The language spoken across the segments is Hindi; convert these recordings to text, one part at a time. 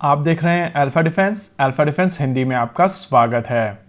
आप देख रहे हैं अल्फा डिफेंस हिंदी में आपका स्वागत है।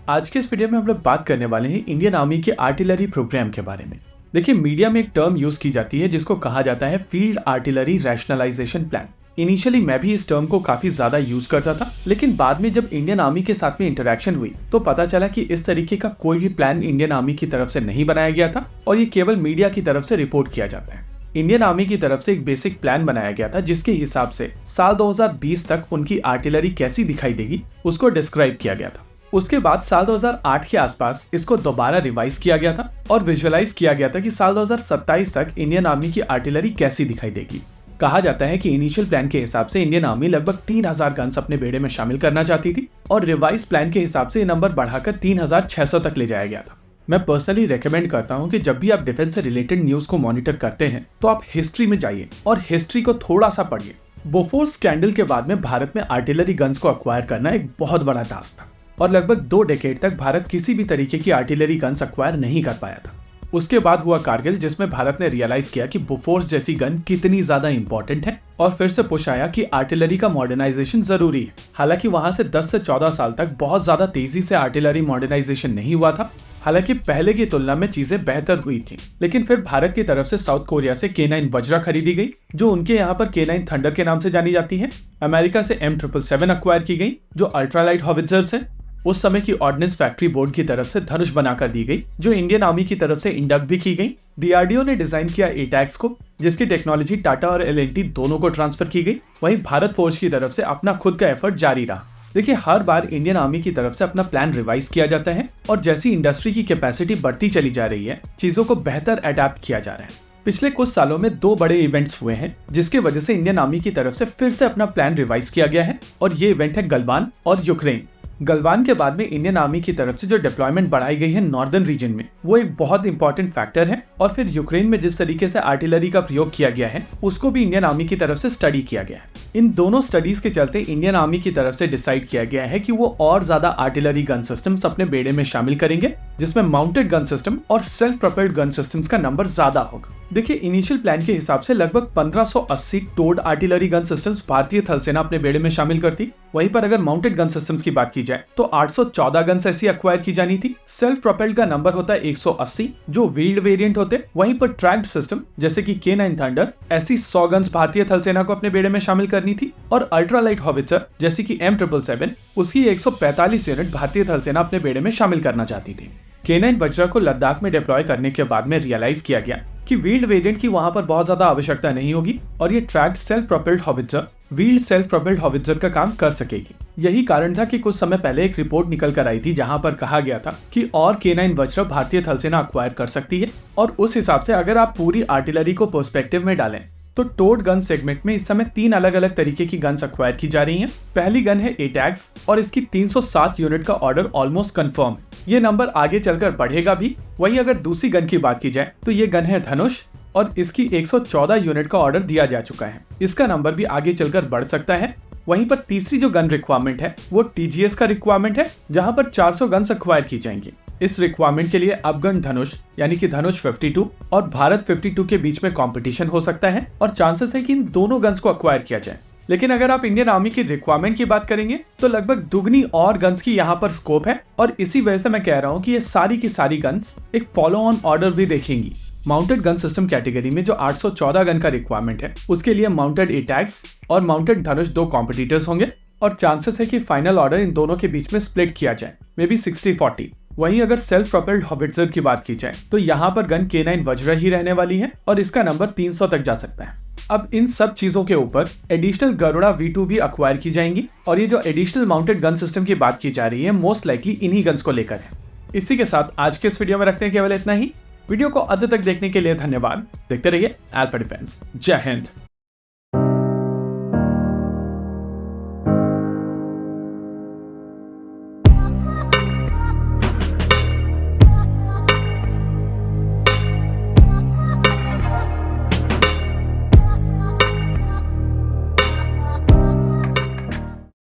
आज के इस वीडियो में हम लोग बात करने वाले हैं इंडियन आर्मी के आर्टिलरी प्रोग्राम के बारे में। देखिए, मीडिया में एक टर्म यूज की जाती है जिसको कहा जाता है field artillery rationalization plan. Initially मैं भी इस टर्म को काफी ज्यादा यूज करता था, लेकिन बाद में जब इंडियन आर्मी के साथ में इंटरेक्शन हुई तो पता चला कि इस तरीके का कोई भी प्लान इंडियन आर्मी की तरफ से नहीं बनाया गया था और ये केवल मीडिया की तरफ से रिपोर्ट किया जाता है। इंडियन आर्मी की तरफ से एक बेसिक प्लान बनाया गया था जिसके हिसाब से साल 2020 तक उनकी आर्टिलरी कैसी दिखाई देगी उसको डिस्क्राइब किया गया था। उसके बाद साल 2008 के आसपास इसको दोबारा रिवाइज किया गया था और विजुअलाइज किया गया था कि साल 2027 तक इंडियन आर्मी की आर्टिलरी कैसी दिखाई देगी। कहा जाता है कि इनिशियल प्लान के हिसाब से इंडियन आर्मी लगभग 3000 गन्स अपने बेड़े में शामिल करना चाहती थी और रिवाइज प्लान के हिसाब से ये नंबर बढ़ाकर 3600 तक ले जाया गया था। मैं पर्सनली रेकमेंड करता हूं कि जब भी आप डिफेंस से रिलेटेड न्यूज को मॉनिटर करते हैं तो आप हिस्ट्री में जाइए और हिस्ट्री को थोड़ा सा पढ़िए। बोफोर्स स्कैंडल के बाद में भारत में आर्टिलरी गन्स को अक्वायर करना एक बहुत बड़ा टास्क था और लगभग 2 डेकेड तक भारत किसी भी तरीके की आर्टिलरी गन्स अक्वायर नहीं कर पाया था। उसके बाद हुआ कारगिल, जिसमें भारत ने रियलाइज किया कि बोफोर्स जैसी गन कितनी ज्यादा इंपॉर्टेंट है और फिर से पुश आया कि आर्टिलरी का मॉडर्नाइजेशन जरूरी है। हालांकि वहां से 10 से 14 साल तक बहुत ज्यादा तेजी से आर्टिलरी मॉडर्नाइजेशन नहीं हुआ था। हालांकि पहले की तुलना में चीजें बेहतर हुई थी, लेकिन फिर भारत की तरफ से साउथ कोरिया से K9 वज्रा खरीदी गई जो उनके यहाँ पर K9 थंडर के नाम से जानी जाती है। अमेरिका से M777 अक्वायर की गई जो अल्ट्रालाइट हॉविट्जर्स है। उस समय की ऑर्डिनेंस फैक्ट्री बोर्ड की तरफ से धनुष बनाकर दी गई जो इंडियन आर्मी की तरफ से इंडक्ट भी की गई। DRDO ने डिजाइन किया एटैक्स को, जिसकी टेक्नोलॉजी टाटा और L&T दोनों को ट्रांसफर की गई। वहीं भारत फोर्स की तरफ से अपना खुद का एफर्ट जारी रहा। देखिए, हर बार इंडियन आर्मी की तरफ से अपना प्लान रिवाइज किया जाता है और जैसी इंडस्ट्री की कैपेसिटी बढ़ती चली जा रही है, चीजों को बेहतर अडेप्ट किया जा रहा है। पिछले कुछ सालों में 2 बड़े इवेंट्स हुए हैं जिसकी वजह से इंडियन आर्मी की तरफ से फिर से अपना प्लान रिवाइज किया गया है और ये इवेंट है गलवान और यूक्रेन। गलवान के बाद में इंडियन आर्मी की तरफ से जो डिप्लॉयमेंट बढ़ाई गई है नॉर्दर्न रीजन में, वो एक बहुत इंपॉर्टेंट फैक्टर है। और फिर यूक्रेन में जिस तरीके से आर्टिलरी का प्रयोग किया गया है उसको भी इंडियन आर्मी की तरफ से स्टडी किया गया है। इन दोनों स्टडीज के चलते इंडियन आर्मी की तरफ से डिसाइड किया गया है कि वो और ज्यादा आर्टिलरी गन सिस्टम्स अपने बेड़े में शामिल करेंगे, जिसमें माउंटेड गन सिस्टम और सेल्फ प्रोपेल्ड गन सिस्टम्स का नंबर ज्यादा होगा। देखिए, इनिशियल प्लान के हिसाब से लगभग 1580 टोड आर्टिलरी गन सिस्टम्स भारतीय थल सेना अपने बेड़े में शामिल करती। वहीं पर अगर माउंटेड गन सिस्टम्स की बात की जाए तो 814 गन्स ऐसी अक्वायर की जानी थी। सेल्फ प्रोपेल्ड का नंबर होता है 180 जो व्हील्ड वेरिएंट होते। वहीं पर ट्रैक्ड सिस्टम जैसे कि K9 थंडर ऐसी 100 गन्स भारतीय थल सेना को अपने बेड़े में शामिल करनी थी और अल्ट्रालाइट हॉविट्जर जैसे कि M777 उसकी 145 यूनिट भारतीय थल सेना अपने बेड़े में शामिल करना चाहती थी। K9 वज्रा को लद्दाख में डिप्लॉय करने के बाद में रियलाइज किया गया कि व्हील्ड वेरिएंट की वहां पर बहुत ज्यादा आवश्यकता नहीं होगी और ये tracked self propelled howitzer wheeled self propelled howitzer का काम कर सकेगी। यही कारण था कि कुछ समय पहले एक रिपोर्ट निकल कर आई थी जहां पर कहा गया था कि और K9 वज्रा भारतीय थल सेना अक्वायर कर सकती है। और उस हिसाब से अगर आप पूरी आर्टिलरी को पर्सपेक्टिव में डालें तो टोड गन सेगमेंट में इस समय 3 अलग अलग तरीके की गन्स अक्वायर की जा रही हैं। पहली गन है एटैक्स और इसकी 307 यूनिट का ऑर्डर ऑलमोस्ट कंफर्म है। ये नंबर आगे चलकर बढ़ेगा भी। वहीं अगर दूसरी गन की बात की जाए तो ये गन है धनुष और इसकी 114 यूनिट का ऑर्डर दिया जा चुका है। इसका नंबर भी आगे चलकर बढ़ सकता है। वहीं पर तीसरी जो गन रिक्वायरमेंट है वो TGS का रिक्वायरमेंट है, जहां पर 400 गन्स अक्वायर की जाएंगी। इस रिक्वायरमेंट के लिए अफगान धनुष यानी कि धनुष 52 और भारत 52 के बीच में कंपटीशन हो सकता है और चांसेस है कि इन दोनों गन्स को अक्वायर किया जाए। लेकिन अगर आप इंडियन आर्मी की रिक्वायरमेंट की बात करेंगे तो लगभग दुगनी और गन्स की यहाँ पर स्कोप है और इसी वजह से मैं कह रहा हूँ कि ये सारी की सारी गन्स एक फॉलो ऑन ऑर्डर भी देखेंगी। माउंटेड गन सिस्टम कैटेगरी में जो 814 गन का रिक्वायरमेंट है उसके लिए माउंटेड एटैक्स और माउंटेड धनुष 2 कॉम्पिटिटर्स होंगे और चांसेस है कि फाइनल ऑर्डर इन दोनों के बीच में स्प्लिट किया जाए, मे बी 60-40। वहीं अगर सेल्फ प्रोपेल्ड हॉविट्जर की बात की जाए तो यहाँ पर गन K9 वज्रा ही रहने वाली है और इसका नंबर 300 तक जा सकता है। अब इन सब चीजों के ऊपर एडिशनल गरुड़ा V2 भी अक्वायर की जाएंगी और ये जो एडिशनल माउंटेड गन सिस्टम की बात की जा रही है मोस्ट लाइकली इन्हीं गन्स को लेकर है। इसी के साथ आज के इस वीडियो में रखते हैं केवल इतना ही। वीडियो को अंत तक देखने के लिए धन्यवाद। देखते रहिए अल्फा डिफेंस। जय हिंद।